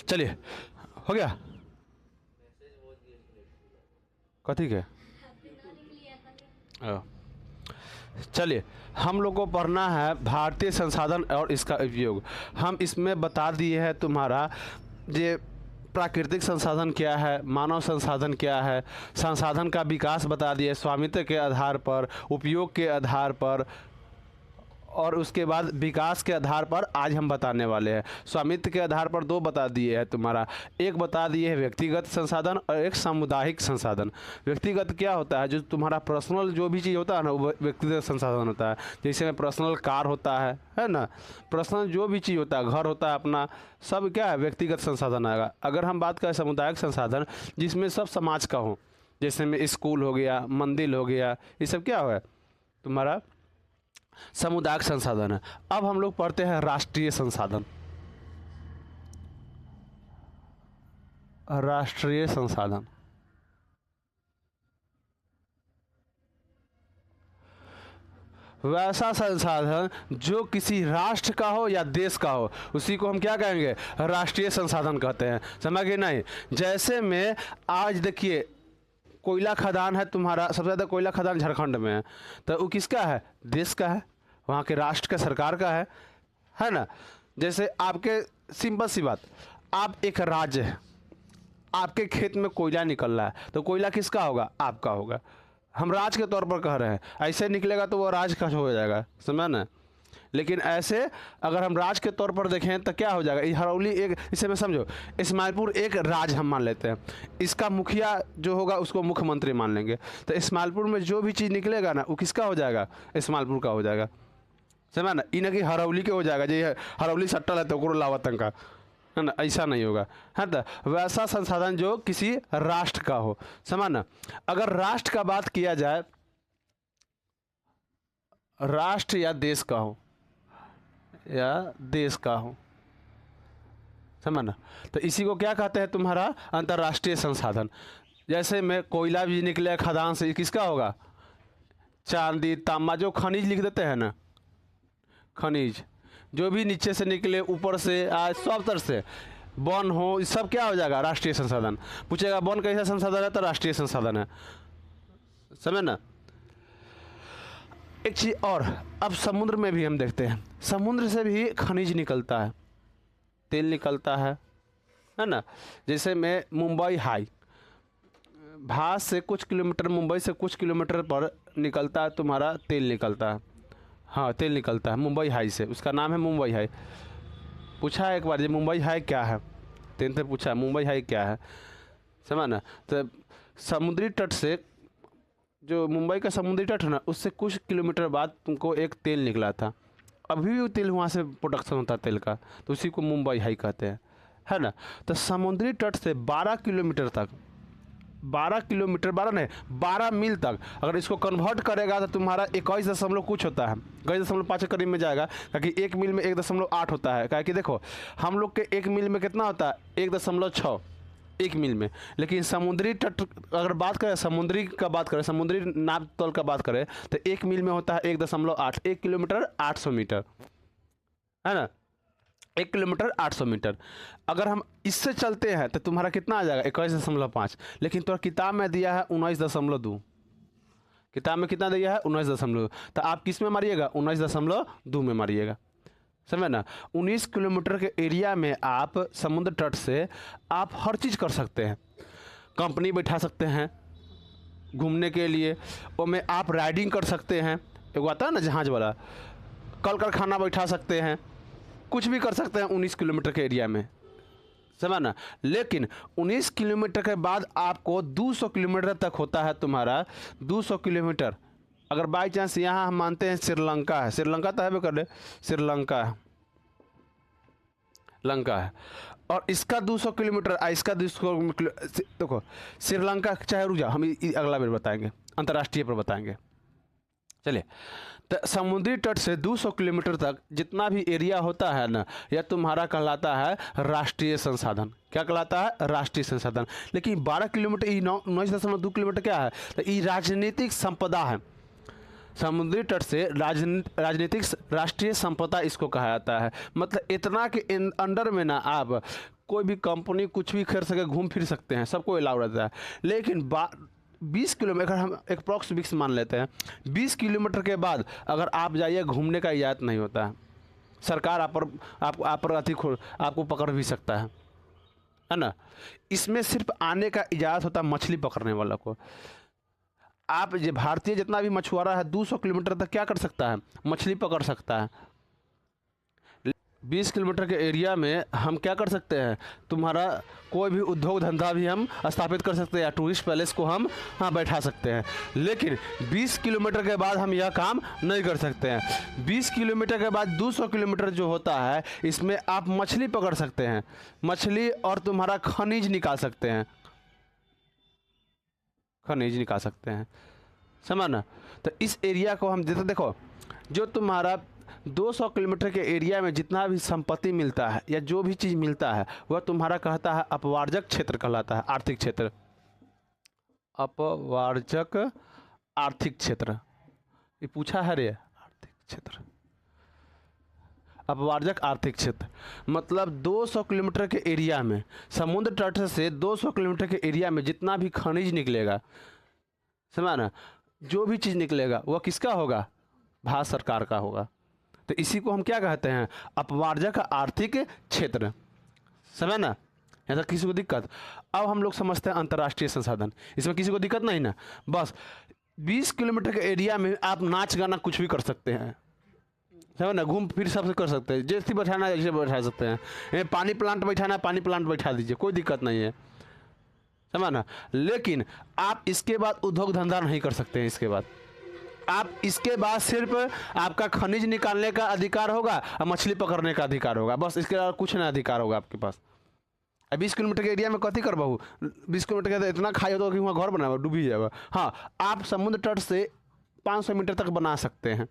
चलिए, हो गया कथी के? चलिए, हम लोग को पढ़ना है भारतीय संसाधन और इसका उपयोग। हम इसमें बता दिए हैं तुम्हारा ये प्राकृतिक संसाधन क्या है, मानव संसाधन क्या है, संसाधन का विकास बता दिए स्वामित्व के आधार पर, उपयोग के आधार पर, और उसके बाद विकास के आधार पर आज हम बताने वाले हैं। स्वामित्व के आधार पर दो बता दिए हैं तुम्हारा, एक बता दिए है व्यक्तिगत संसाधन और एक सामुदायिक संसाधन। व्यक्तिगत क्या होता है? जो तुम्हारा पर्सनल जो भी चीज़ होता है ना, वो व्यक्तिगत संसाधन होता है। जैसे में पर्सनल कार होता है ना, पर्सनल जो भी चीज़ होता है, घर होता है अपना, सब क्या है? व्यक्तिगत संसाधन आएगा। अगर हम बात करें सामुदायिक संसाधन, जिसमें सब समाज का हो, जैसे में स्कूल हो गया, मंदिर हो गया, ये सब क्या है तुम्हारा सामुदायिक संसाधन है। अब हम लोग पढ़ते हैं राष्ट्रीय संसाधन। राष्ट्रीय संसाधन वैसा संसाधन जो किसी राष्ट्र का हो या देश का हो, उसी को हम क्या कहेंगे? राष्ट्रीय संसाधन कहते हैं। समझ गए नहीं? जैसे में आज देखिए, कोयला खदान है तुम्हारा, सबसे ज़्यादा कोयला खदान झारखंड में है, तो वो किसका है? देश का है, वहाँ के राष्ट्र का, सरकार का है ना। जैसे आपके सिंपल सी बात, आप एक राज्य है, आपके खेत में कोयला निकल रहा है, तो कोयला किसका होगा? आपका होगा। हम राज्य के तौर पर कह रहे हैं, ऐसे निकलेगा तो वो राज्य का हो जाएगा, समझा ना। लेकिन ऐसे अगर हम राज्य के तौर पर देखें तो क्या हो जाएगा? हरौली एक, इसे में समझो, इस्माइलपुर एक राज्य हम मान लेते हैं, इसका मुखिया जो होगा उसको मुख्यमंत्री मान लेंगे, तो इस्माइलपुर में जो भी चीज़ निकलेगा ना, वो किसका हो जाएगा? इस्माइलपुर का हो जाएगा, समझा ना। इन की हरौली के हो जाएगा, जो हरौली सट्टल है तो ओकरो लावतन का, है ना, ऐसा नहीं होगा, है ना। वैसा संसाधन जो किसी राष्ट्र का हो, समझा ना। अगर राष्ट्र का बात किया जाए, राष्ट्र या देश का हो, समझ ना, तो इसी को क्या कहते हैं तुम्हारा? अंतर्राष्ट्रीय संसाधन। जैसे में कोयला भी निकले खदान से, किसका होगा? चांदी, तांबा, जो खनिज लिख देते हैं ना, खनिज जो भी नीचे से निकले, ऊपर से आज सब तरह से, वन हो, ये सब क्या हो जाएगा? राष्ट्रीय संसाधन। पूछेगा वन कैसा संसाधन है, तो राष्ट्रीय संसाधन है, समझ ना। एक चीज़ और, अब समुद्र में भी हम देखते हैं, समुद्र से भी खनिज निकलता है, तेल निकलता है ना। जैसे में मुंबई हाई, भास से कुछ किलोमीटर, मुंबई से कुछ किलोमीटर पर निकलता है तुम्हारा तेल निकलता है, हाँ तेल निकलता है मुंबई हाई से, उसका नाम है मुंबई हाई। पूछा है एक बार, ये मुंबई हाई क्या है? 10th में पूछा है मुंबई हाई क्या है, समझा ना। तो समुद्री तट से, जो मुंबई का समुद्री तट है ना, उससे कुछ किलोमीटर बाद तुमको एक तेल निकला था, अभी भी तेल वहाँ से प्रोडक्शन होता है तेल का, तो उसी को मुंबई हाई कहते हैं, है ना। तो समुद्री तट से 12 किलोमीटर तक, 12 किलोमीटर, 12 नहीं 12 मील तक अगर इसको कन्वर्ट करेगा तो तुम्हारा 21 दशमलव कुछ होता है, 21.5 के करीब में जाएगा, क्योंकि एक मील में 1.8 होता है। क्या कि देखो, हम लोग के एक मील में कितना होता है? 1.6 एक मील में। लेकिन समुद्री तट अगर बात करें, समुद्री का बात करें, समुद्री नाप तौल का बात करें, तो एक मील में होता है 1.8, 1 किलोमीटर 800 मीटर, है ना, 1 किलोमीटर 800 मीटर। अगर हम इससे चलते हैं तो तुम्हारा कितना आ जाएगा? 21.5। लेकिन तो किताब में दिया है 19.2, किताब में कितना दिया है? 19.2। तो आप किस में मारिएगा? 19.2 में मारिएगा, समझ ना। 19 किलोमीटर के एरिया में आप समुद्र तट से आप हर चीज़ कर सकते हैं। कंपनी बैठा सकते हैं घूमने के लिए, और में आप राइडिंग कर सकते हैं, एक आता है ना जहाज वाला, कल कारखाना बैठा सकते हैं, कुछ भी कर सकते हैं 19 किलोमीटर के एरिया में, समझा ना। लेकिन 19 किलोमीटर के बाद आपको 200 किलोमीटर तक होता है तुम्हारा, 200 किलोमीटर। अगर बाई चांस यहाँ हम मानते हैं श्रीलंका है, श्रीलंका तो है कर ले, श्रीलंका है, लंका है, और इसका 200 किलोमीटर, इसका 200 देखो श्रीलंका, चाहे रुक जाओ, हम अगला बार बताएंगे, अंतर्राष्ट्रीय पर बताएंगे। चलिए, तो समुद्री तट से 200 किलोमीटर तक जितना भी एरिया होता है ना, यह तुम्हारा कहलाता है राष्ट्रीय संसाधन। क्या कहलाता है? राष्ट्रीय संसाधन। लेकिन 12 किलोमीटर, 19.2 किलोमीटर क्या है? तो ये राजनीतिक संपदा है। समुद्री तट से राजनीतिक राष्ट्रीय संपदा इसको कहा जाता है। मतलब इतना के अंडर में ना आप कोई भी कंपनी कुछ भी खरीद सके, घूम फिर सकते हैं, सबको अलाउ रहता है। लेकिन 20 किलोमीटर, हम एक अप्रॉक्स 20 मान लेते हैं, 20 किलोमीटर के बाद अगर आप जाइए घूमने का इजाज़त नहीं होता है। सरकार आप पर आपको पकड़ भी सकता है ना। इसमें सिर्फ आने का इजाज़त होता है मछली पकड़ने वाला को। आप भारतीय जितना भी मछुआरा है 200 किलोमीटर तक क्या कर सकता है, मछली पकड़ सकता है। 20 किलोमीटर के एरिया में हम क्या कर सकते हैं, तुम्हारा कोई भी उद्योग धंधा भी हम स्थापित कर सकते हैं, या टूरिस्ट पैलेस को हम बैठा सकते हैं। लेकिन 20 किलोमीटर के बाद हम यह काम नहीं कर सकते हैं। 20 किलोमीटर के बाद 200 किलोमीटर जो होता है, इसमें आप मछली पकड़ सकते हैं, मछली और तुम्हारा खनिज निकाल सकते हैं, खनिज निकाल सकते हैं, समझ ना। तो इस एरिया को हम देखो, जो तुम्हारा 200 किलोमीटर के एरिया में जितना भी संपत्ति मिलता है या जो भी चीज़ मिलता है वह तुम्हारा कहता है अपवार्जक क्षेत्र कहलाता है, आर्थिक क्षेत्र, अपवार्जक आर्थिक क्षेत्र। ये पूछा है रे, आर्थिक क्षेत्र, अपवार्जक आर्थिक क्षेत्र मतलब 200 किलोमीटर के एरिया में, समुद्र तट से 200 किलोमीटर के एरिया में जितना भी खनिज निकलेगा, समझा ना, जो भी चीज़ निकलेगा वह किसका होगा, भारत सरकार का होगा। तो इसी को हम क्या कहते हैं, अपवार्जक आर्थिक क्षेत्र, समझ ना। ऐसा किसी को दिक्कत? अब हम लोग समझते हैं अंतर्राष्ट्रीय संसाधन, इसमें किसी को दिक्कत नहीं ना। बस 20 किलोमीटर के एरिया में आप नाच गाना कुछ भी कर सकते हैं, समझ ना, घूम फिर सब कर सकते हैं, जैसे बैठाना है जैसे बैठा सकते हैं, पानी प्लांट बैठाना है पानी प्लांट बैठा दीजिए, कोई दिक्कत नहीं है, समझ ना। लेकिन आप इसके बाद उद्योग धंधा नहीं कर सकते हैं। इसके बाद आप इसके बाद सिर्फ आपका खनिज निकालने का अधिकार होगा और मछली पकड़ने का अधिकार होगा, बस। इसके अलावा कुछ ना अधिकार होगा आपके पास। 20 किलोमीटर के एरिया में कथी कर बहु, 20 किलोमीटर के इतना खाई होगा कि वहाँ घर बनाओ डूबी जाएगा। हाँ, आप समुद्र तट से 500 मीटर तक बना सकते हैं,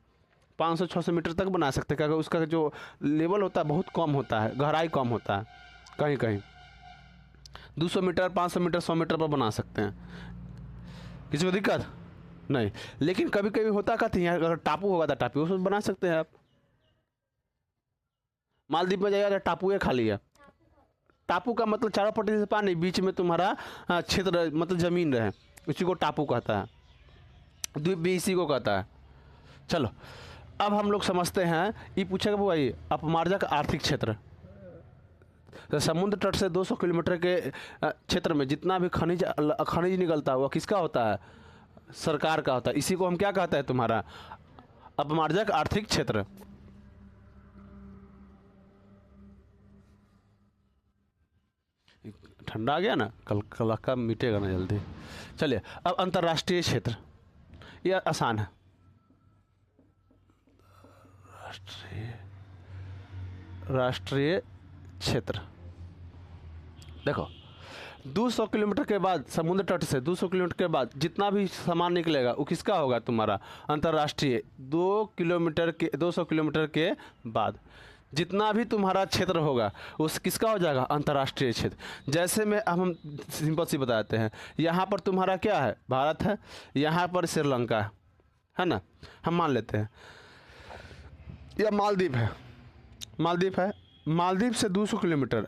500-600 मीटर तक बना सकते हैं, क्योंकि उसका जो लेवल होता है बहुत कम होता है, गहराई कम होता है। कहीं कहीं 200 मीटर, 500 मीटर, 100 मीटर पर बना सकते हैं, किसी को दिक्कत नहीं। लेकिन कभी कभी होता कहते हैं अगर टापू होगा तो टापू उसमें बना सकते हैं आप। मालदीव में जाइए टापू है खाली है, टापू का मतलब चारों पट्टी से पानी, बीच में तुम्हारा क्षेत्र मतलब ज़मीन रहे, उसी को टापू कहता है, द्वीप भी इसी को कहता है। चलो अब हम लोग समझते हैं, ये पूछेगा भाई अपमार्जक आर्थिक क्षेत्र, तो समुद्र तट से 200 किलोमीटर के क्षेत्र में जितना भी खनिज निकलता है वह किसका होता है, सरकार का होता है। इसी को हम क्या कहते हैं, तुम्हारा अपमार्जक आर्थिक क्षेत्र। ठंडा आ गया ना, कल का मिटेगा ना जल्दी। चलिए अब अंतर्राष्ट्रीय क्षेत्र, यह आसान है। राष्ट्रीय क्षेत्र देखो, 200 किलोमीटर के बाद समुद्र तट से 200 किलोमीटर के बाद जितना भी सामान निकलेगा वो किसका होगा, तुम्हारा अंतर्राष्ट्रीय। 200 किलोमीटर के बाद जितना भी तुम्हारा क्षेत्र होगा उस किसका हो जाएगा, अंतर्राष्ट्रीय क्षेत्र। जैसे में हम सिंपल सी बताते हैं, यहाँ पर तुम्हारा क्या है, भारत है, यहाँ पर श्रीलंका है ना, हम मान लेते हैं, या मालदीव है, मालदीव से 200 किलोमीटर,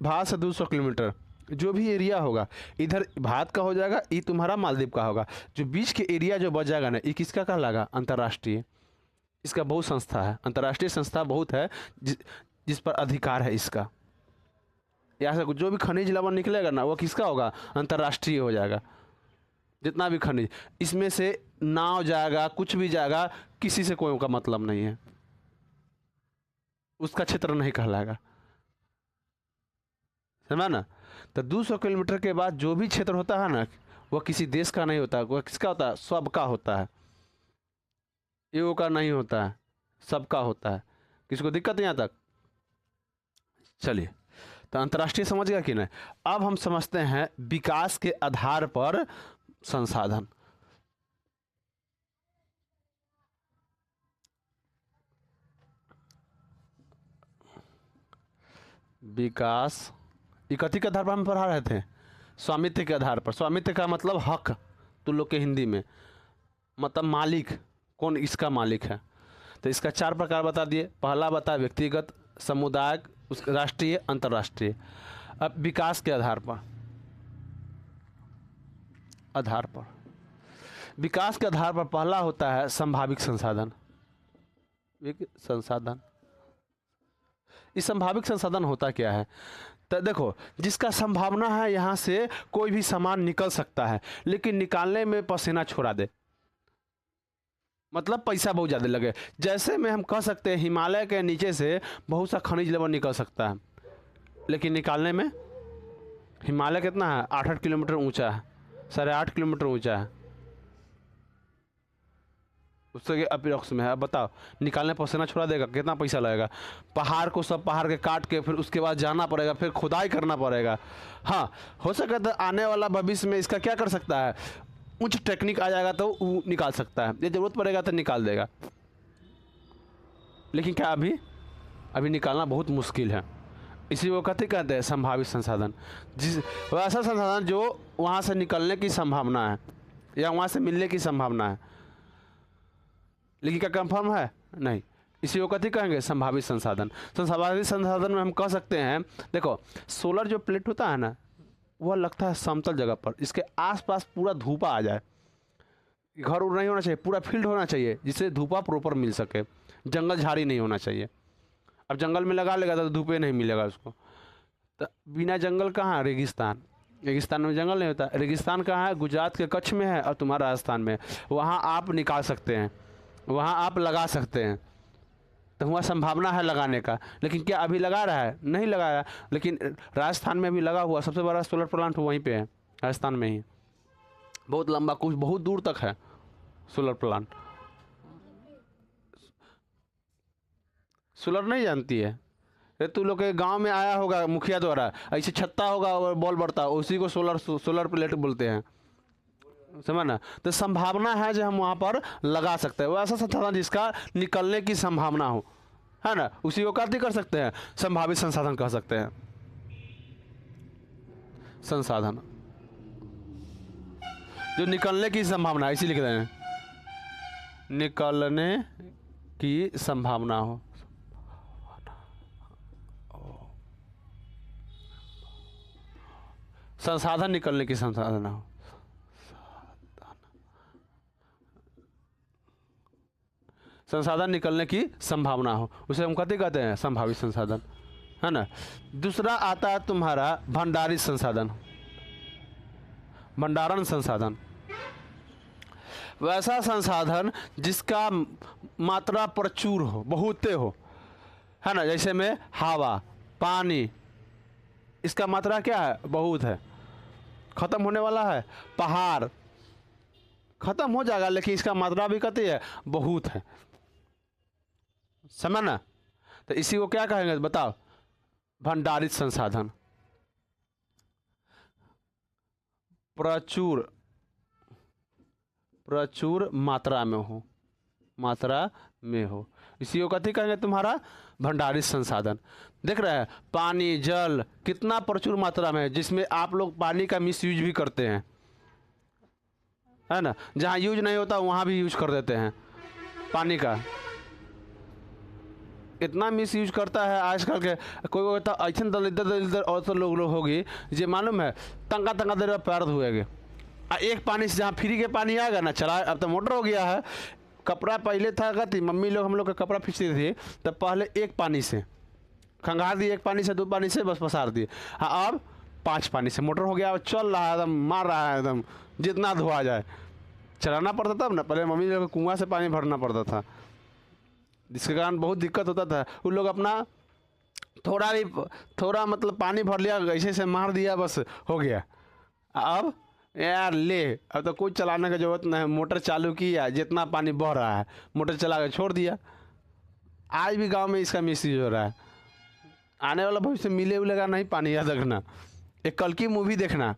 भारत से 200 किलोमीटर जो भी एरिया होगा इधर भारत का हो जाएगा, ये तुम्हारा मालदीव का होगा। जो बीच के एरिया जो बच जाएगा ना, ये किसका कहलाएगा, अंतर्राष्ट्रीय। इसका बहुत संस्था है, अंतर्राष्ट्रीय संस्था बहुत है जिस पर अधिकार है इसका। यहाँ से जो भी खनिज लवण निकलेगा ना वो किसका होगा, अंतर्राष्ट्रीय हो जाएगा। जितना भी खनिज, इसमें से नाव जाएगा, कुछ भी जाएगा, किसी से कोई का मतलब नहीं है, उसका क्षेत्र नहीं कहलाएगा, समझा ना। तो 200 किलोमीटर के बाद जो भी क्षेत्र होता है ना वह किसी देश का नहीं होता, वह किसका होता है, सबका होता है, एगो का नहीं होता है, सबका होता है। किसी को दिक्कत यहाँ तक? चलिए, तो अंतर्राष्ट्रीय समझ गया कि नहीं। अब हम समझते हैं विकास के आधार पर संसाधन। विकास इकट्ठी के आधार पर हम पढ़ा रहे थे, स्वामित्व के आधार पर। स्वामित्व का मतलब हक, तुम लोग के हिंदी में मतलब मालिक, कौन इसका मालिक है। तो इसका 4 प्रकार बता दिए। पहला बता व्यक्तिगत, सामुदायिक, उस राष्ट्रीय अंतर्राष्ट्रीय। अब विकास के आधार पर विकास के आधार पर पहला होता है संभाविक संसाधन। एक संसाधन, इस संभाविक संसाधन होता क्या है? तो देखो, जिसका संभावना है यहाँ से कोई भी सामान निकल सकता है, लेकिन निकालने में पसीना छोड़ा दे, मतलब पैसा बहुत ज़्यादा लगे। जैसे में हम कह सकते हैं हिमालय के नीचे से बहुत सा खनिज लवण निकल सकता है, लेकिन निकालने में हिमालय कितना है? 8-8 किलोमीटर ऊंचा है, 8.5 किलोमीटर ऊंचा है, उससे अप्रोक्स में है। अब बताओ, निकालने पसीना छोड़ा देगा, कितना पैसा लगेगा? पहाड़ को, सब पहाड़ के काट के फिर उसके बाद जाना पड़ेगा, फिर खुदाई करना पड़ेगा। हाँ, हो सके तो आने वाला भविष्य में इसका क्या कर सकता है, उच्च टेक्निक आ जाएगा तो वो निकाल सकता है, ये ज़रूरत पड़ेगा तो निकाल देगा। लेकिन क्या अभी निकालना बहुत मुश्किल है। इसी वो कहते हैं संभावित संसाधन। जिस वैसा संसाधन जो वहाँ से निकलने की संभावना है या वहाँ से मिलने की संभावना है, लेकिन क्या कंफर्म है? नहीं। इसी को कथी कहेंगे? संभावित संसाधन। संभावित संसाधन में हम कह सकते हैं, देखो सोलर जो प्लेट होता है ना, वह लगता है समतल जगह पर, इसके आसपास पूरा धूपा आ जाए। घर उड़ नहीं होना चाहिए, पूरा फील्ड होना चाहिए जिससे धूपा प्रॉपर मिल सके, जंगल झाड़ी नहीं होना चाहिए। अब जंगल में लगा लेगा तो धूपे नहीं मिलेगा उसको। तो बिना जंगल कहाँ? रेगिस्तान। रेगिस्तान में जंगल नहीं होता। रेगिस्तान कहाँ है? गुजरात के कच्छ में है और तुम्हारा राजस्थान में। वहाँ आप निकाल सकते हैं, वहाँ आप लगा सकते हैं, तो वहाँ संभावना है लगाने का। लेकिन क्या अभी लगा रहा है? नहीं लगा रहा। लेकिन राजस्थान में भी लगा हुआ सबसे बड़ा सोलर प्लांट वहीं पे है, राजस्थान में ही। बहुत लंबा, कुछ बहुत दूर तक है सोलर प्लांट। सोलर नहीं जानती है? अरे तू लोग के गांव में आया होगा मुखिया द्वारा, ऐसे छत्ता होगा और बॉल बढ़ता, उसी को सोलर प्लेट बोलते हैं, समझ ना? तो संभावना है जो हम वहाँ पर लगा सकते हैं। वो ऐसा संसाधन जिसका निकलने की संभावना हो, है ना, उसी को क्या कर सकते हैं? संभावित संसाधन कह सकते हैं। संसाधन जो निकलने की संभावना है, इसी लिख रहे हैं, निकलने की संभावना हो। संसाधन निकलने की संभावना हो, संसाधन निकलने की संभावना हो, उसे हम कहते हैं संभावित संसाधन, है ना। दूसरा आता है तुम्हारा भंडारित संसाधन, भंडारण संसाधन। वैसा संसाधन जिसका मात्रा प्रचुर हो, बहुते हो, है ना। जैसे में हवा, पानी, इसका मात्रा क्या है? बहुत है, खत्म होने वाला है। पहाड़ खत्म हो जाएगा, लेकिन इसका मात्रा भी कहती है बहुत है, समझ ना। तो इसी को क्या कहेंगे बताओ? भंडारित संसाधन। प्रचुर मात्रा में हो, इसी को कथी कहेंगे? तुम्हारा भंडारित संसाधन। देख रहे हैं पानी, जल कितना प्रचुर मात्रा में है, जिसमें आप लोग पानी का मिस यूज भी करते हैं, है ना। जहाँ यूज नहीं होता वहाँ भी यूज कर देते हैं पानी का। इतना मिस यूज करता है आजकल के कोई होता ऐसा दल इधर और तो लोग होगी, जे मालूम है तंगा देर में पैर धोएगे। एक पानी से जहाँ फ्री के पानी आएगा ना, चला, अब तो मोटर हो गया है। कपड़ा पहले था कहती मम्मी लोग, हम लोग का कपड़ा खींचती थी, तब पहले एक पानी से खंगार दिए, एक पानी से, 2 पानी से बस पसार दिए। हाँ, अब 5 पानी से मोटर हो गया, अब चल रहा है एकदम, मार रहा है एकदम, जितना धोआ जाए। चलाना पड़ता तब ना, पहले मम्मी लोग कुआं से पानी भरना पड़ता था, जिसके कारण बहुत दिक्कत होता था। उन लोग अपना थोड़ा मतलब पानी भर लिया, ऐसे से मार दिया, बस हो गया। अब यार ले, अब तो कुछ चलाने की जरूरत नहीं, मोटर चालू किया, जितना पानी बह रहा है मोटर चला के छोड़ दिया। आज भी गांव में इसका मिसयूज हो रहा है। आने वाला भविष्य मिले उलेगा नहीं पानी, याद रखना। एक कल की मूवी देखना,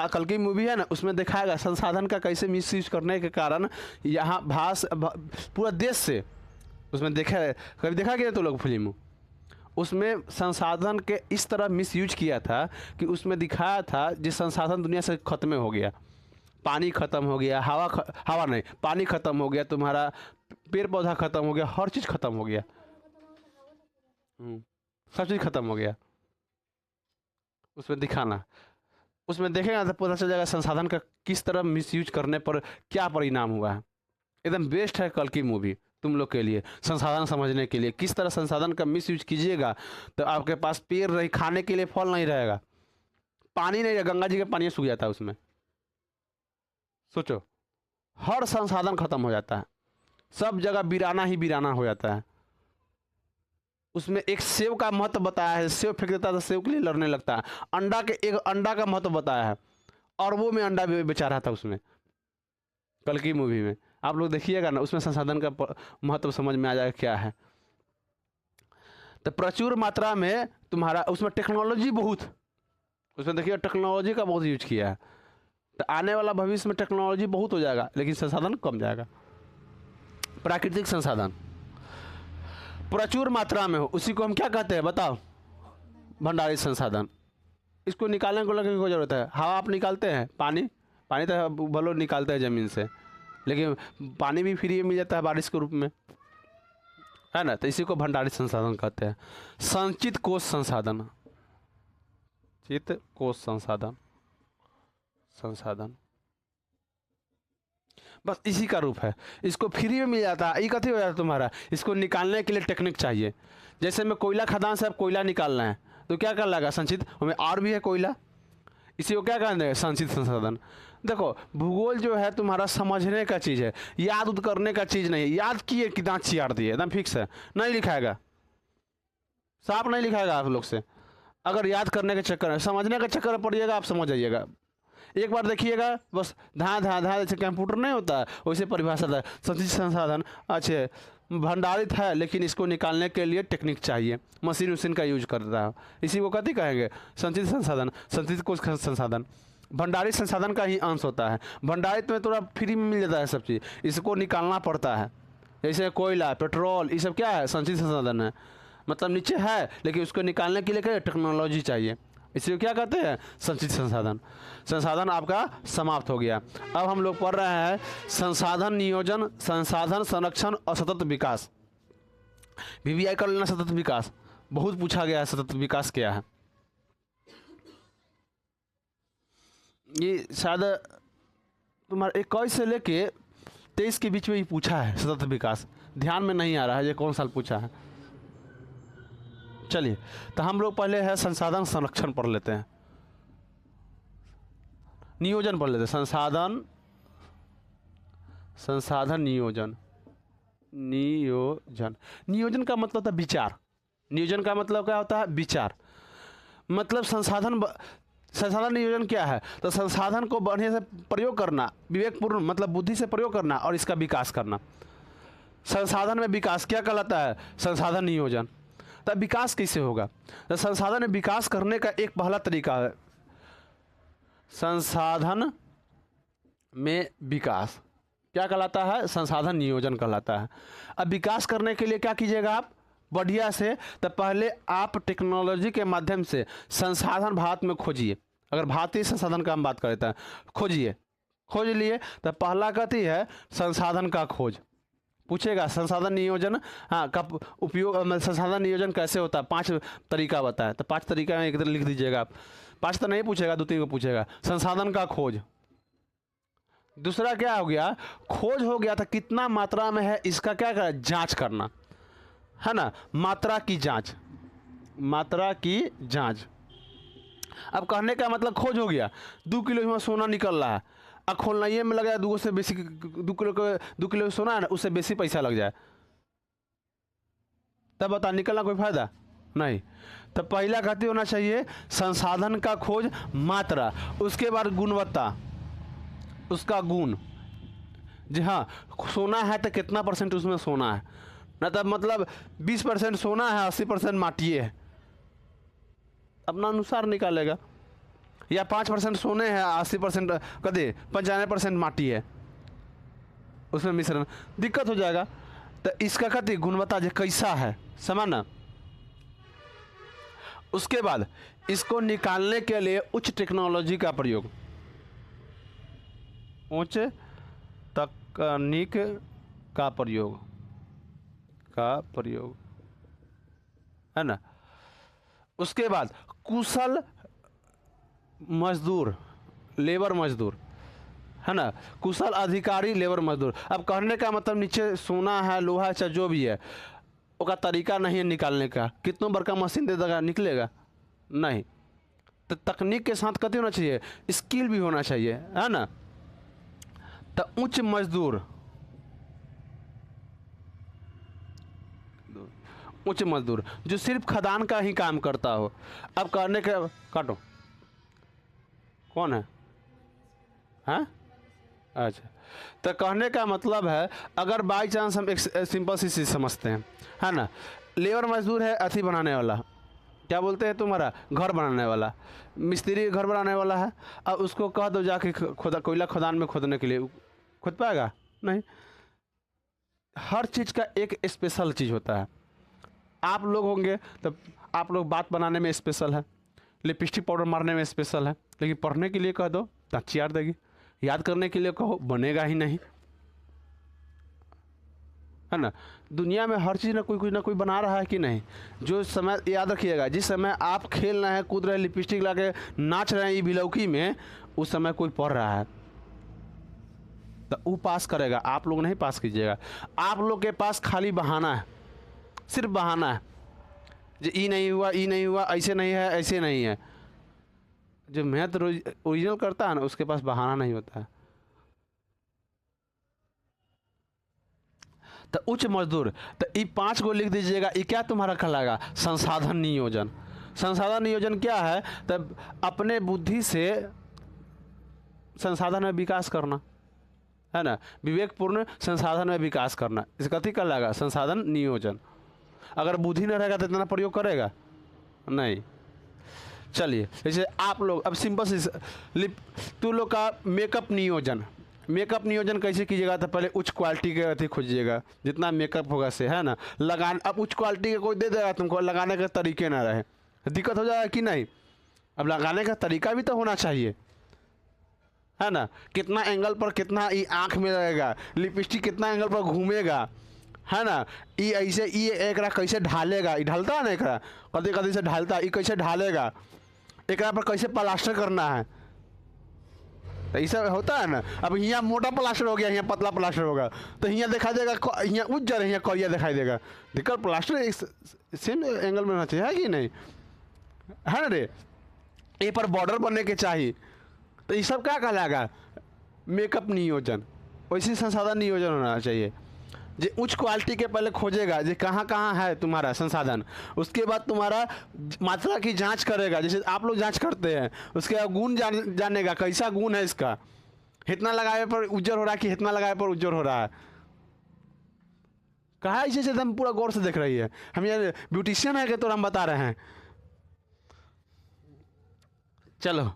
कल की मूवी है ना, उसमें दिखाएगा संसाधन का कैसे मिसयूज करने के कारण यहाँ पूरा देश से, उसमें कभी देखा गया तो लोग फिल्म, उसमें संसाधन के इस तरह मिसयूज किया था कि उसमें दिखाया था जिस संसाधन दुनिया से ख़त्म हो गया। पानी ख़त्म हो गया, हवा नहीं, पानी ख़त्म हो गया, तुम्हारा पेड़ पौधा ख़त्म हो गया, हर चीज़ ख़त्म हो गया। सब चीज़ खत्म हो गया। उसमें दिखाना, उसमें देखेगा तो पता चल जाएगा संसाधन का किस तरह मिसयूज करने पर क्या परिणाम हुआ है। एकदम बेस्ट है कल की मूवी तुम लोग के लिए, संसाधन समझने के लिए। किस तरह संसाधन का मिसयूज कीजिएगा तो आपके पास पेड़ नहीं, खाने के लिए फल नहीं रहेगा, पानी नहीं रहेगा, गंगा जी का पानी सूख जाता है उसमें। सोचो, हर संसाधन खत्म हो जाता है, सब जगह वीराना ही वीराना हो जाता है। उसमें एक सेव का महत्व बताया है, सेव फेंक देता है तो सेव के लिए लड़ने लगता है। अंडा के, एक अंडा का महत्व बताया है, और वो में अंडा बेचा रहा था उसमें, कल की मूवी में। आप लोग देखिएगा ना, उसमें संसाधन का महत्व समझ में आ जाएगा क्या है। तो प्रचुर मात्रा में तुम्हारा उसमें टेक्नोलॉजी बहुत, उसमें देखिए टेक्नोलॉजी का बहुत यूज किया है। तो आने वाला भविष्य में टेक्नोलॉजी बहुत हो जाएगा लेकिन संसाधन कम जाएगा। प्राकृतिक संसाधन प्रचुर मात्रा में हो, उसी को हम क्या कहते हैं बताओ? भंडारित संसाधन। इसको निकालने को लगने की कोई जरूरत है? हवा आप निकालते हैं, पानी, पानी तो भलो निकालते हैं ज़मीन से, लेकिन पानी भी फ्री में मिल जाता है बारिश के रूप में, है ना? तो इसी को भंडारित संसाधन कहते हैं। संचित कोष संसाधन, चित कोष संसाधन, संसाधन बस इसी का रूप है। इसको फ्री में मिल जाता है, ये कथी हो जाता है तुम्हारा? इसको निकालने के लिए टेक्निक चाहिए। जैसे में कोयला खदान से आप कोयला निकालना है तो क्या कर लगा? संचित, हमें और भी है कोयला, इसी को क्या कहते हैं? संचित संसाधन। देखो भूगोल जो है तुम्हारा समझने का चीज़ है, याद उद करने का चीज़ नहीं है। याद किए कि दांत चियार दिए, एकदम फिक्स है, नहीं लिखाएगा, साफ नहीं लिखाएगा आप लोग से। अगर याद करने के चक्कर में, समझने का चक्कर में पड़िएगा, आप समझ जाइएगा। एक बार देखिएगा बस, धा धा धा, जैसे कंप्यूटर नहीं होता है वैसे परिभाषा है। संचित संसाधन अच्छे भंडारित है, लेकिन इसको निकालने के लिए टेक्निक चाहिए, मशीन उशीन का यूज करता है, इसी को कथी कहेंगे? संचित संसाधन। संचित कोष संसाधन भंडारित संसाधन का ही अंश होता है। भंडारित में थोड़ा फ्री में मिल जाता है सब चीज़, इसको निकालना पड़ता है। जैसे कोयला, पेट्रोल, ये सब क्या है? संचित संसाधन है, मतलब नीचे है लेकिन उसको निकालने के लिए क्या टेक्नोलॉजी चाहिए, इसे क्या कहते हैं? संचित संसाधन। संसाधन आपका समाप्त हो गया। अब हम लोग पढ़ रहे हैं संसाधन नियोजन, संसाधन संरक्षण और सतत विकास। वीवीआई कर लेना। सतत विकास बहुत पूछा गया है, सतत विकास क्या है? ये शायद तुम्हारा 21 से लेके 23 के बीच में ही पूछा है सतत विकास, ध्यान में नहीं आ रहा है ये कौन साल पूछा है। चलिए, तो हम लोग पहले है संसाधन संरक्षण पढ़ लेते हैं, नियोजन पढ़ लेते हैं। संसाधन नियोजन। नियोजन का मतलब होता है विचार। नियोजन का मतलब क्या होता है? विचार। मतलब संसाधन नियोजन क्या है? तो संसाधन को बढ़िया से प्रयोग करना, विवेकपूर्ण मतलब बुद्धि से प्रयोग करना और इसका विकास करना। संसाधन में विकास क्या कहलाता है? संसाधन नियोजन। तब विकास कैसे होगा? तो संसाधन में विकास करने का एक पहला तरीका है, संसाधन में विकास क्या कहलाता है? संसाधन नियोजन कहलाता है। अब विकास करने के लिए क्या कीजिएगा आप? बढ़िया से तो पहले आप टेक्नोलॉजी के माध्यम से संसाधन भारत में खोजिए। अगर भारतीय संसाधन का हम बात करते हैं, खोजिए, खोज लिए तो पहला कथी है? संसाधन का खोज। पूछेगा संसाधन नियोजन, हाँ, का उपयोग, संसाधन नियोजन कैसे होता है? 5 तरीका बताए, तो 5 तरीका में एक तरह लिख दीजिएगा आप। 5 तो नहीं पूछेगा, 2-3 को पूछेगा। संसाधन का खोज, दूसरा क्या हो गया? खोज हो गया था कितना मात्रा में है, इसका क्या करें? जांच करना, है ना? मात्रा की जांच, मात्रा की जांच। अब कहने का मतलब खोज हो गया, 2 किलो में सोना निकल रहा है, अब खोलनाइए में लगा 2 से बेसी, 2 किलो सोना है ना, उससे बेसी पैसा लग जाए, तब बता निकलना कोई फायदा नहीं। तो पहला कहते होना चाहिए संसाधन का खोज, मात्रा, उसके बाद गुणवत्ता, उसका गुण। जी हाँ, सोना है तो कितना परसेंट उसमें सोना है, ना तब मतलब 20% सोना है, 80% माटी है, अपना अनुसार निकालेगा। या 5% सोने हैं, 80% कदे 95% माटी है, उसमें मिश्रण, दिक्कत हो जाएगा। तो इसका कहते गुणवत्ता जो कैसा है, समझना। उसके बाद इसको निकालने के लिए उच्च टेक्नोलॉजी का प्रयोग, उच्च तकनीक का प्रयोग, है ना? उसके बाद कुशल मजदूर, लेबर मजदूर, है ना, कुशल अधिकारी लेबर मजदूर। अब कहने का मतलब नीचे सोना है, लोहा है, चाहे जो भी है, उसका तरीका नहीं है निकालने का। कितनों बड़का मशीन दे देगा, निकलेगा नहीं। तो तकनीक के साथ कथी होना चाहिए, स्किल भी होना चाहिए, है ना। तो उच्च मजदूर, उच्च मजदूर जो सिर्फ खदान का ही काम करता हो। अब कहने के, काटो, कौन है, हैं? अच्छा, तो कहने का मतलब है, अगर बाई चांस हम एक सिंपल सी चीज़ समझते हैं, है ना, लेबर मजदूर है अथी बनाने वाला, क्या बोलते हैं तुम्हारा, घर बनाने वाला, मिस्त्री घर बनाने वाला है। अब उसको कह दो जाके खुदा कोयला खदान में खोदने के लिए, खुद पाएगा नहीं। हर चीज़ का एक स्पेशल चीज़ होता है। आप लोग होंगे तो आप लोग बात बनाने में स्पेशल है, लिपस्टिक पाउडर मारने में स्पेशल है, लेकिन पढ़ने के लिए कह दो तो अच्छी याद देगी, याद करने के लिए कहो बनेगा ही नहीं, है ना। दुनिया में हर चीज़ ना कोई बना रहा है कि नहीं। जो समय याद रखिएगा, जिस समय आप खेल रहे हैं, कूद रहे हैं, लिपस्टिक लगा के नाच रहे हैं ये बिलौकी में, उस समय कोई पढ़ रहा है, तो वो पास करेगा, आप लोग नहीं पास कीजिएगा। आप लोग के पास खाली बहाना है, सिर्फ बहाना है, जो ई नहीं हुआ, ई नहीं हुआ, ऐसे नहीं है, ऐसे नहीं है। जो मेहनत ओरिजिनल करता है ना, उसके पास बहाना नहीं होता है। तो उच्च मजदूर, तो ये 5 को लिख दीजिएगा। ये क्या तुम्हारा कहलाएगा, संसाधन नियोजन। संसाधन नियोजन क्या है, तब अपने बुद्धि से संसाधन में विकास करना, है ना, विवेकपूर्ण संसाधन में विकास करना, इस कथी कहलाएगा, संसाधन नियोजन। अगर बुद्धि नहीं रहेगा तो इतना प्रयोग करेगा नहीं। चलिए, जैसे आप लोग अब सिंपल से तू लोग का मेकअप नियोजन, मेकअप नियोजन कैसे कीजिएगा, तो पहले उच्च क्वालिटी के अथी खोजिएगा, जितना मेकअप होगा से, है ना, लगान। अब उच्च क्वालिटी के कोई दे देगा तुमको, लगाने के तरीके ना रहे, दिक्कत हो जाएगा कि नहीं। अब लगाने का तरीका भी तो होना चाहिए, है ना, कितना एंगल पर कितना ये आँख में लगेगा, लिपस्टिक कितना एंगल पर घूमेगा, है ना, ये ऐसे ये एकरा कैसे ढालेगा, ये ढलता है ना, एकरा कभी कभी से ढालता है, ये कैसे ढालेगा, एकरा पर कैसे प्लास्टर करना है, तो ये सब होता है ना। अब यहाँ मोटा प्लास्टर हो गया, यहाँ पतला प्लास्टर होगा, तो यहाँ देखा देगा, यहाँ उज्जर है, यहाँ करिया दिखाई देगा। दिक्कत प्लास्टर एक सेम एंगल में होना चाहिए, है कि नहीं, है ना रे। ए पर बॉर्डर बनने के चाहिए, तो ये सब क्या कहलाएगा, मेकअप नियोजन। वैसे संसाधन नियोजन होना चाहिए, जो उच्च क्वालिटी के पहले खोजेगा, जो कहाँ कहाँ है तुम्हारा संसाधन, उसके बाद तुम्हारा मात्रा की जांच करेगा, जैसे आप लोग जांच करते हैं, उसके बाद गुण जानेगा, कैसा गुण है इसका, इतना लगाए पर उज्जर हो रहा है कि इतना लगाए पर उज्जर हो रहा है। कहा इसे एकदम पूरा गौर से देख रही है, हम ये ब्यूटिशियन है कि तो हम बता रहे हैं। चलो,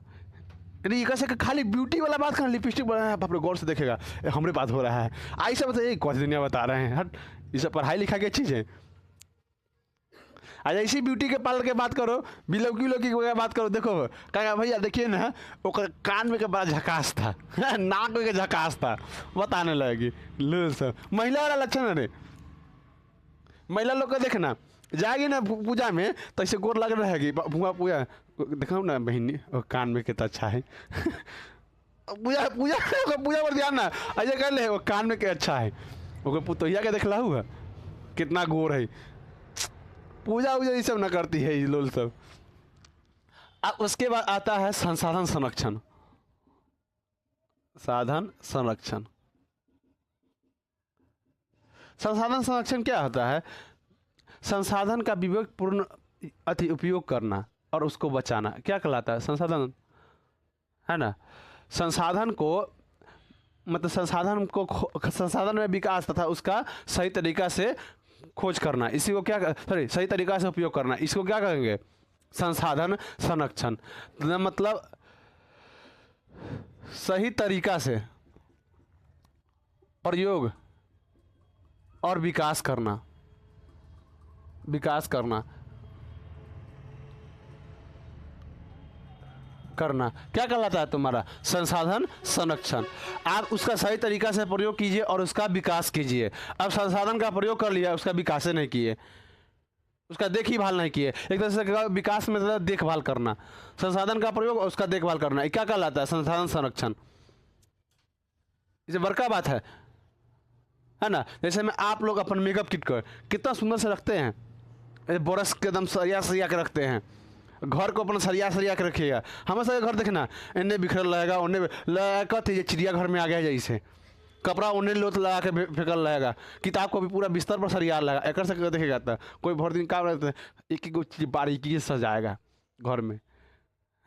नहीं कैसे खाली ब्यूटी वाला बात करना, लिपस्टिक बना है, बाप रे गौर से देखेगा, हमरे बात हो रहा है, आई सब बताइए कौन दुनिया बता रहे हैं, हट, ये सब पढ़ाई लिखा की चीज़ है। आज ऐसी ब्यूटी के पार्लर के बात करो, बिलौकी लौकी की बात करो, देखो कहा भैया देखिए ना, वो कान में के बड़ा झकास था, नाक में के झकास था, बताने लगेगी लो सब महिला वाला लक्षण है। महिला लोग का देखना, जाएगी ना पूजा में तो ऐसे गोर लग रहेगी, भूआ पूजा दिखाऊँ ना बहनी, कान में कितना अच्छा है, पूजा पूजा पूजा पर ध्यान ना ऐसे कर ले, वो कान में क्या अच्छा है, वो पुतोहिया के देखला हुआ कितना गोर है, पूजा वूजा ये सब ना करती है ये लोग सब। अब उसके बाद आता है संसाधन संरक्षण। साधन संरक्षण, संसाधन संरक्षण क्या होता है, संसाधन का विवेकपूर्ण अति उपयोग करना और उसको बचाना, क्या कहलाता है संसाधन, है ना। संसाधन को मतलब संसाधन में विकास तथा उसका सही तरीका से खोज करना, इसी को क्या सॉरी सही तरीका से उपयोग करना, इसको क्या कहेंगे, संसाधन संरक्षण। मतलब सही तरीका से प्रयोग और विकास करना, करना क्या कहलाता है तुम्हारा, संसाधन संरक्षण। आप उसका सही तरीका से प्रयोग कीजिए और उसका विकास कीजिए। अब संसाधन का प्रयोग कर लिया, उसका विकास नहीं किए, उसका देखभाल नहीं किए। एक तरह से विकास में मतलब देखभाल करना, संसाधन का प्रयोग उसका देखभाल करना, ये क्या कहलाता है? संसाधन संरक्षण। इसे बड़का बात है ना। जैसे में आप लोग अपन मेकअप किट को कितना सुंदर से रखते हैं, ब्रश के एकदम सरिया सरिया के रखते हैं, घर को अपना सरिया सरिया के रखिएगा। हमेशा घर देखना इन्हें बिखरल रहेगा, उन्हें लगा चिड़ियाघर में आ गया जैसे, कपड़ा उन्हें लोथ लगा के फेंकल रहेगा, किताब को भी पूरा बिस्तर पर सरिया रहेगा। एक से देखेगा था कोई भर दिन काम रहता है, एक एक चीज बारीकी से सजाएगा घर में,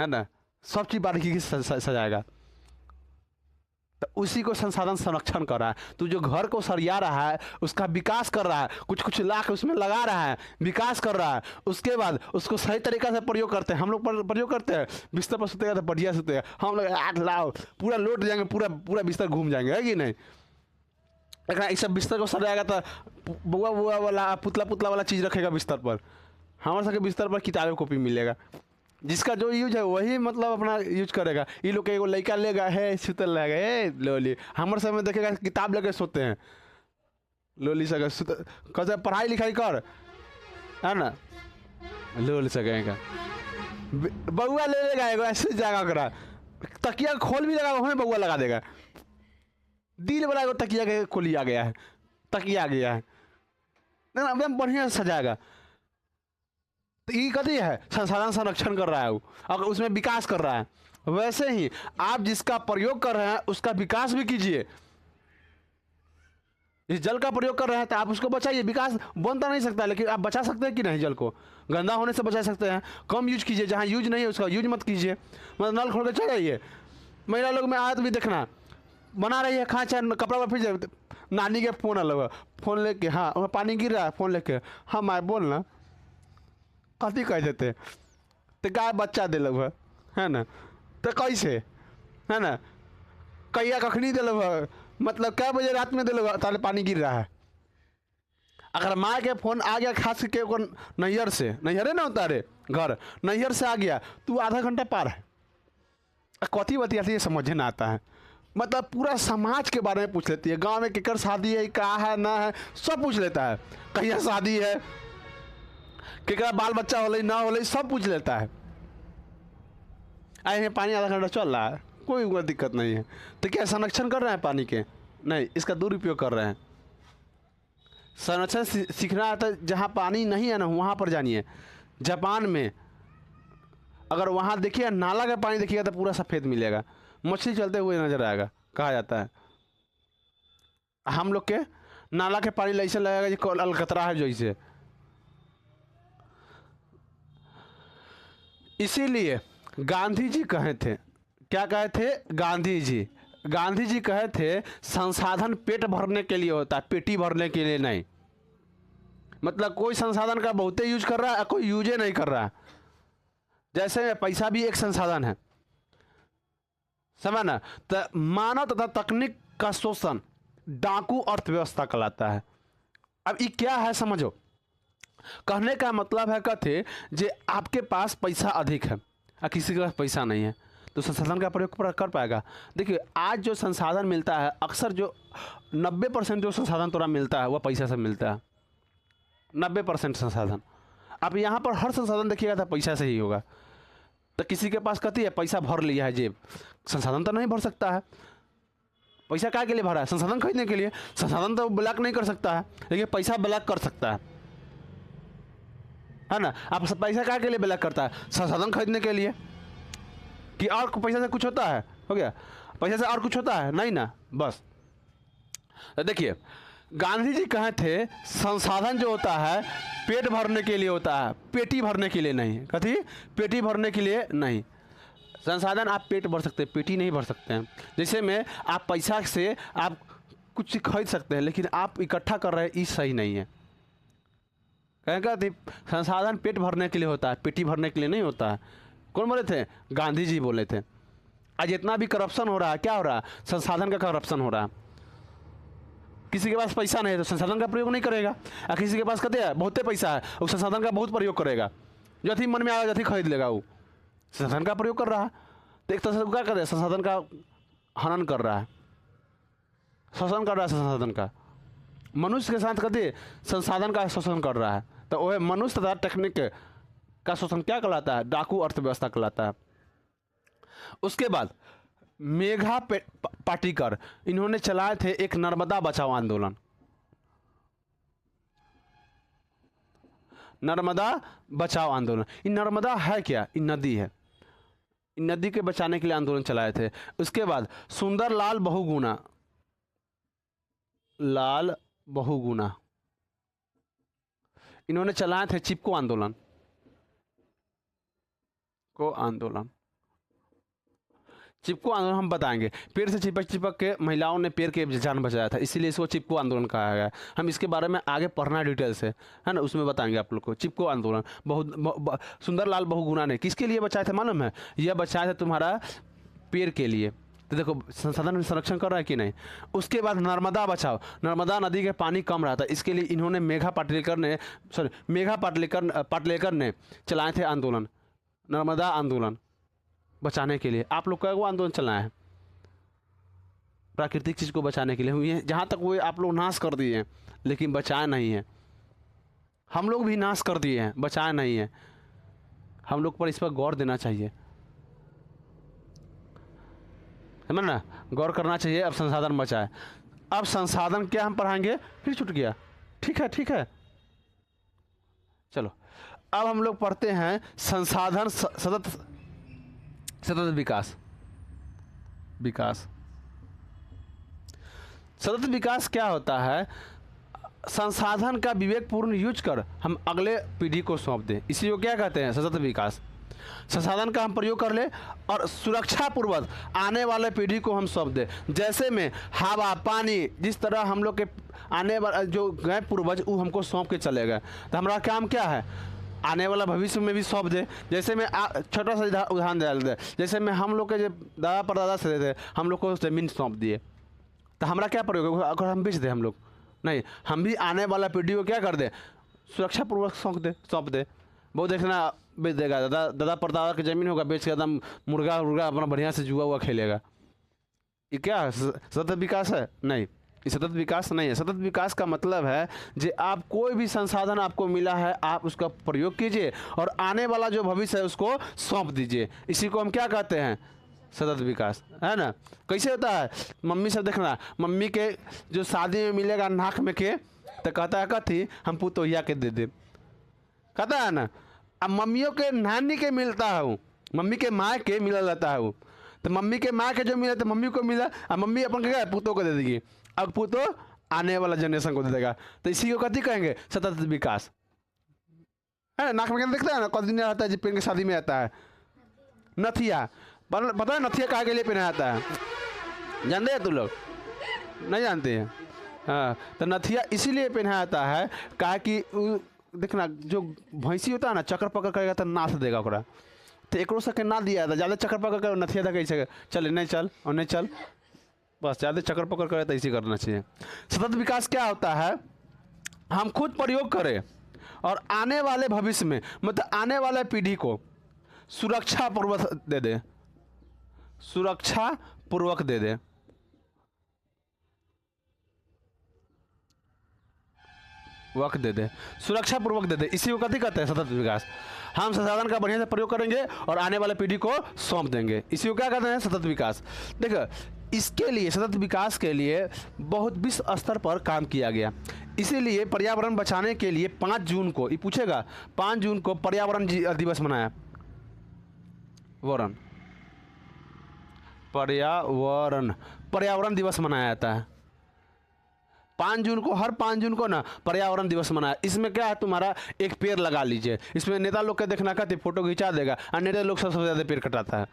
है ना, सब चीज़ बारीकी से सजाएगा। तो उसी को संसाधन संरक्षण कर रहा है। तो जो घर को सरिया रहा है उसका विकास कर रहा है, कुछ कुछ ला के उसमें लगा रहा है, विकास कर रहा है। उसके बाद उसको सही तरीका से प्रयोग करते हैं। हम लोग प्रयोग करते हैं, बिस्तर पर सुतेगा तो बढ़िया सुतेगा, हम लोग आठ लाओ पूरा लौट जाएंगे, पूरा पूरा बिस्तर घूम जाएंगे, है कि नहीं। लेकिन इस सब बिस्तर को सजाएगा तो बुआ बुआ वाला पुतला पुतला वाला चीज़ रखेगा बिस्तर पर। हमारे सबके बिस्तर पर किताबें कॉपी मिलेगा, जिसका जो यूज है वही मतलब अपना यूज करेगा। ये लोग एगो लड़का लेगा है सुतल रहेगा, ए लोली हमारे समय देखेगा किताब लेके सोते हैं, लोली सके सुत कैसे पढ़ाई लिखाई कर, है ना, लोली सकेगा बउआ ले लेगा एगो ऐसे जगह करा, तकिया खोल भी लगा वहीं बउआ लगा देगा, दिल बड़ा एगो तकिया के खोली आ गया है, तकिया आ गया है, एकदम बढ़िया से सजाएगा। तो ये कथी है? संसाधन संरक्षण कर रहा है वो, और उसमें विकास कर रहा है। वैसे ही आप जिसका प्रयोग कर रहे हैं उसका विकास भी कीजिए। इस जल का प्रयोग कर रहे हैं तो आप उसको बचाइए। विकास बनता नहीं सकता, लेकिन आप बचा सकते हैं कि नहीं? जल को गंदा होने से बचा सकते हैं। कम यूज कीजिए, जहाँ यूज नहीं है उसका यूज मत कीजिए। मतलब नल खोल के चल जाइए। महिला लोग में आदत भी देखना, बना रही है खा चाहे कपड़ा पर फिर जाए, नानी के फोन अलग, फोन लेके, हाँ पानी गिर रहा है, फोन लेके, हाँ माए बोलना कथी कह देते, तो गाय बच्चा दिलक है ना, तो कैसे, है ना, कैया कखनी दिलक, मतलब क्या बजे रात में दिलक ताले पानी गिर रहा है। अगर माँ के फोन आ गया खास करके नैहर से, नैहरे ना होता रे घर, नैहर से आ गया तू आधा घंटा पार है, कथी बतियाती है समझे ना आता है। मतलब पूरा समाज के बारे में पूछ लेती है, गांव में केकर शादी है, क्या है ना है, सब पूछ लेता है, कहिया शादी है, केकरा बाल बच्चा होले ना होले, सब पूछ लेता है। आए हैं पानी आधा घंटा चल रहा है, कोई दिक्कत नहीं है। तो क्या संरक्षण कर रहे हैं पानी के? नहीं, इसका दुरुपयोग कर रहे हैं। संरक्षण सीखना है तो जहाँ पानी नहीं है ना वहाँ पर जानिए। जापान में अगर वहाँ देखिए नाला का पानी देखिएगा तो पूरा सफ़ेद मिलेगा, मछली चलते हुए नजर आएगा, कहा जाता है। हम लोग के नाला के पानी ऐसे लगेगा जो अलकतरा है जैसे। इसीलिए गांधी जी कहे थे, क्या कहे थे गांधी जी? गांधी जी कहे थे संसाधन पेट भरने के लिए होता है, पेटी भरने के लिए नहीं। मतलब कोई संसाधन का बहुते यूज कर रहा है, कोई यूज नहीं कर रहा है। जैसे पैसा भी एक संसाधन है, समझ ना। तो मानव तथा तकनीक का शोषण डाकू अर्थव्यवस्था कहलाता है। अब ये क्या है समझो। कहने का मतलब है कथे जे आपके पास पैसा अधिक है और किसी के पास पैसा नहीं है, तो संसाधन का प्रयोग कर पाएगा। देखिए आज जो संसाधन मिलता है, अक्सर जो 90% जो संसाधन थोड़ा मिलता है वह पैसा से मिलता है। 90% संसाधन। अब यहाँ पर हर संसाधन देखिएगा तो पैसा से ही होगा। तो किसी के पास कथी है, पैसा भर लिया है जेब, संसाधन तो नहीं भर सकता है। पैसा क्या के लिए भरा है? संसाधन खरीदने के लिए। संसाधन तो ब्लैक नहीं कर सकता है, लेकिन पैसा ब्लैक कर सकता है ना। आप पैसा क्या के लिए ब्लैक करता है? संसाधन खरीदने के लिए। कि और पैसा से कुछ होता है? हो गया, पैसा से और कुछ होता है? नहीं ना, बस। तो देखिए गांधी जी कहे थे संसाधन जो होता है पेट भरने के लिए होता है, पेटी भरने के लिए नहीं। कथी? पेटी भरने के लिए नहीं। संसाधन आप पेट भर सकते हैं, पेटी नहीं भर सकते हैं। जैसे में आप पैसा से आप कुछ खरीद सकते हैं, लेकिन आप इकट्ठा कर रहे हैं, ये सही नहीं है। कहेगा संसाधन पेट भरने के लिए होता है, पेटी भरने के लिए नहीं होता है। कौन बोले थे? गांधी जी बोले थे। आज जितना भी करप्शन हो रहा है, क्या हो रहा है? संसाधन का करप्शन हो रहा है। किसी के पास पैसा नहीं है तो संसाधन का प्रयोग नहीं करेगा, और किसी के पास कहते हैं बहुते पैसा है वो संसाधन का बहुत प्रयोग करेगा। जो थी मन में आएगा जो थी खरीद लेगा, वो संसाधन का प्रयोग कर रहा है। तो एक तरह से क्या कर रहा है? संसाधन का हनन कर रहा है, शोषण कर रहा है संसाधन का। मनुष्य के साथ कहते संसाधन का शोषण कर रहा है। तो वह मनुष्य तथा टेक्निक का शोषण क्या कहलाता है? डाकू अर्थव्यवस्था कहलाता है। उसके बाद मेघा पाटिकर, इन्होंने चलाए थे एक नर्मदा बचाओ आंदोलन। नर्मदा बचाओ आंदोलन, ये नर्मदा है क्या? ये नदी है, इन नदी के बचाने के लिए आंदोलन चलाए थे। उसके बाद सुंदरलाल बहुगुणा, लाल बहुगुणा, इन्होंने चलाए थे चिपको आंदोलन, को आंदोलन। चिपको आंदोलन हम बताएंगे, पेड़ से चिपक चिपक के महिलाओं ने पेड़ के जान बचाया था, इसीलिए इसको चिपको आंदोलन कहा गया है। हम इसके बारे में आगे पढ़ना डिटेल से, है ना, उसमें बताएंगे आप लोग को। चिपको आंदोलन सुंदरलाल बहुगुणा ने किसके लिए बचाया था मालूम है? यह बचाया था तुम्हारा पेड़ के लिए। तो देखो संसाधन में संरक्षण कर रहा है कि नहीं। उसके बाद नर्मदा बचाओ, नर्मदा नदी के पानी कम रहा था, इसके लिए इन्होंने मेघा पाटलेकर ने चलाए थे आंदोलन, नर्मदा आंदोलन बचाने के लिए। आप लोग का वो आंदोलन चलाया है प्राकृतिक चीज़ को बचाने के लिए हुई है। जहाँ तक वो आप लोग नाश कर दिए हैं, लेकिन बचाया नहीं है। हम लोग भी नाश कर दिए हैं, बचाया नहीं है। हम लोग पर इस पर गौर देना चाहिए, है ना, गौर करना चाहिए। अब संसाधन बचाए, अब संसाधन क्या हम पढ़ाएंगे? फिर छूट गया, ठीक है ठीक है, चलो। अब हम लोग पढ़ते हैं संसाधन सतत विकास। विकास, सतत विकास क्या होता है? संसाधन का विवेकपूर्ण यूज कर हम अगले पीढ़ी को सौंप दें, इसी को क्या कहते हैं? सतत विकास। संसाधन का हम प्रयोग कर ले और सुरक्षा पूर्वक आने वाले पीढ़ी को हम सौंप दें। जैसे में हवा पानी, जिस तरह हम लोग के आने वाला जो गए पूर्वज वो हमको सौंप के चले गए, तो हमारा काम क्या है? आने वाला भविष्य में भी सौंप दे। जैसे मैं छोटा सा उदाहरण डाल दे, जैसे मैं हम लोग के जो दादा परदादा से थे, हम लोग को ज़मीन सौंप दिए, तो हमारा क्या प्रयोग है? अगर हम बेच दें, हम लोग नहीं, हम भी आने वाला पीढ़ी को क्या कर दे? सुरक्षा पूर्वक सौंप दे। वो देखना बेच देगा, दादा परदादा की ज़मीन होगा, बेच के एकदम मुर्गा अपना बढ़िया से जुआ हुआ खेलेगा। ये क्या सतत विकास है? नहीं, ये सतत विकास नहीं है। सतत विकास का मतलब है जो आप कोई भी संसाधन आपको मिला है, आप उसका प्रयोग कीजिए और आने वाला जो भविष्य है उसको सौंप दीजिए। इसी को हम क्या कहते हैं? सतत विकास, है ना। कैसे होता है? मम्मी सब देखना, मम्मी के जो शादी में मिलेगा नाक में के, तो कहता है कथी? हम पुतोहिया के दे दे, कहता है ना। अब मम्मियों के नानी के मिलता है, मम्मी के माँ के मिला जाता है, तो मम्मी के माँ के जो मिला तो मम्मी को मिला, और मम्मी अपन क्या पुतों को दे देगी, अब पुतो आने वाला जनरेशन को दे देगा। तो इसी को कथी कहेंगे? सतत विकास, है ना। नाक में देखता है ना, कौन दिन रहता है, जिपेन के शादी में आता है नथिया, पता है नथिया कहाँ के लिए पहना जाता है? जानते हैं तुम लोग? नहीं जानते हैं? हाँ, तो नथिया इसीलिए पहना जाता है कहा कि देखना जो भैंसी होता है ना, चक्कर पकड़ करेगा तो नाथ देगा ओकरा, तो एक सके ना दिया था, ज़्यादा चक्कर पकड़ कर नथिया था कैसे चल, नहीं चल और नहीं चल, बस ज़्यादा चक्कर पकड़ करे तो इसी करना चाहिए। सतत विकास क्या होता है? हम खुद प्रयोग करें और आने वाले भविष्य में, मतलब आने वाले पीढ़ी को सुरक्षा पूर्वक दे दे, सुरक्षा पूर्वक दे दे। वक्त दे दे, सुरक्षा पूर्वक दे दे, इसी को कथी कहते हैं? सतत विकास। हम संसाधन का बढ़िया से प्रयोग करेंगे और आने वाले पीढ़ी को सौंप देंगे, इसी को क्या कहते हैं? सतत विकास। देखो इसके लिए, सतत विकास के लिए बहुत विश्व स्तर पर काम किया गया। इसीलिए पर्यावरण बचाने के लिए 5 जून को, ये पूछेगा, 5 जून को पर्यावरण दिवस मनाया। पर्यावरण दिवस मनाया जाता है 5 जून को। हर 5 जून को ना पर्यावरण दिवस मनाया। इसमें क्या है? तुम्हारा एक पेड़ लगा लीजिए। इसमें नेता लोग का देखना कहते फोटो खिंचा देगा, और नेता लोग सबसे ज़्यादा पेड़ कटाता है।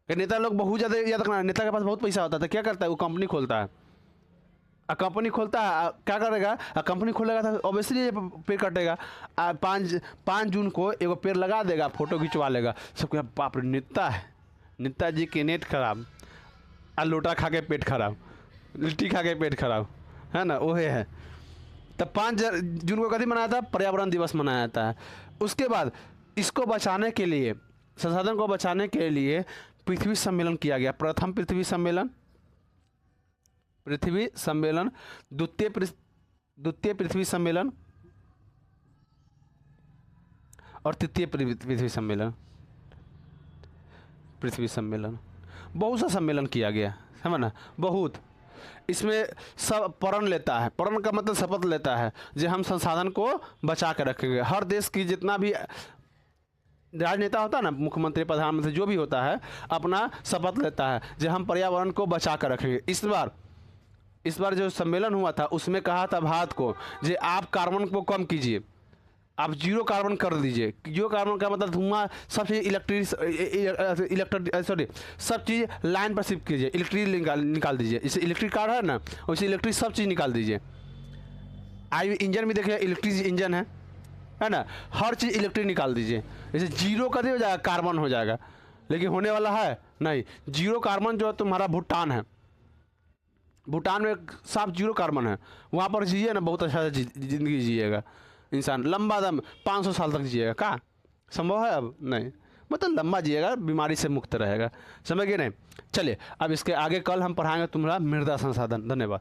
नेता लोग बहुत ज़्यादा याद रखना, नेता के पास बहुत पैसा होता है, तो क्या करता है? वो कंपनी खोलता है, कंपनी खोलता है, क्या करेगा? कंपनी खोलेगा तो ऑब्वियसली पेड़ कटेगा। 5 जून को एगो पेड़ लगा देगा, फोटो खिंचवा लेगा, सबको बाप रे नेता है, नेताजी के नेट खराब, लोटा खा के पेट खराब, लिट्टी खा के पेट खराब, है ना, वो है। तब 5 जून को कभी मनाया था? पर्यावरण दिवस मनाया जाता है। उसके बाद इसको बचाने के लिए, संसाधन को बचाने के लिए पृथ्वी सम्मेलन किया गया। प्रथम पृथ्वी सम्मेलन, द्वितीय पृथ्वी सम्मेलन, और तृतीय पृथ्वी सम्मेलन, पृथ्वी सम्मेलन, बहुत सा सम्मेलन किया गया है ना, बहुत। इसमें सब प्रण लेता है, प्रण का मतलब शपथ लेता है जो हम संसाधन को बचा के रखेंगे। हर देश की जितना भी राजनेता होता है ना, मुख्यमंत्री प्रधानमंत्री जो भी होता है, अपना शपथ लेता है जो हम पर्यावरण को बचा कर रखेंगे। इस बार जो सम्मेलन हुआ था उसमें कहा था भारत को जो आप कार्बन को कम कीजिए, आप जीरो कार्बन कर दीजिए। जीरो कार्बन का मतलब धुआं सब चीज़ इलेक्ट्रिक सब चीज़ लाइन पर शिफ्ट कीजिए, इलेक्ट्रिक निकाल दीजिए। जैसे इलेक्ट्रिक कार है ना, वैसे इलेक्ट्रिक सब चीज़ निकाल दीजिए। इंजन भी देखिए इलेक्ट्रिक इंजन है ना, हर चीज़ इलेक्ट्रिक निकाल दीजिए। जैसे जीरो कर हो जाएगा, कार्बन हो जाएगा, लेकिन होने वाला है नहीं। जीरो कार्बन जो है तुम्हारा भूटान है, भूटान में साफ जीरो कार्बन है, वहाँ पर जिए ना, बहुत अच्छा ज़िंदगी जिएगा इंसान, लंबा दम 500 साल तक जिएगा। क्या संभव है? अब नहीं, मतलब लंबा जिएगा, बीमारी से मुक्त रहेगा। समझ गए नहीं? चलिए अब इसके आगे कल हम पढ़ाएंगे तुम्हारा मृदा संसाधन। धन्यवाद।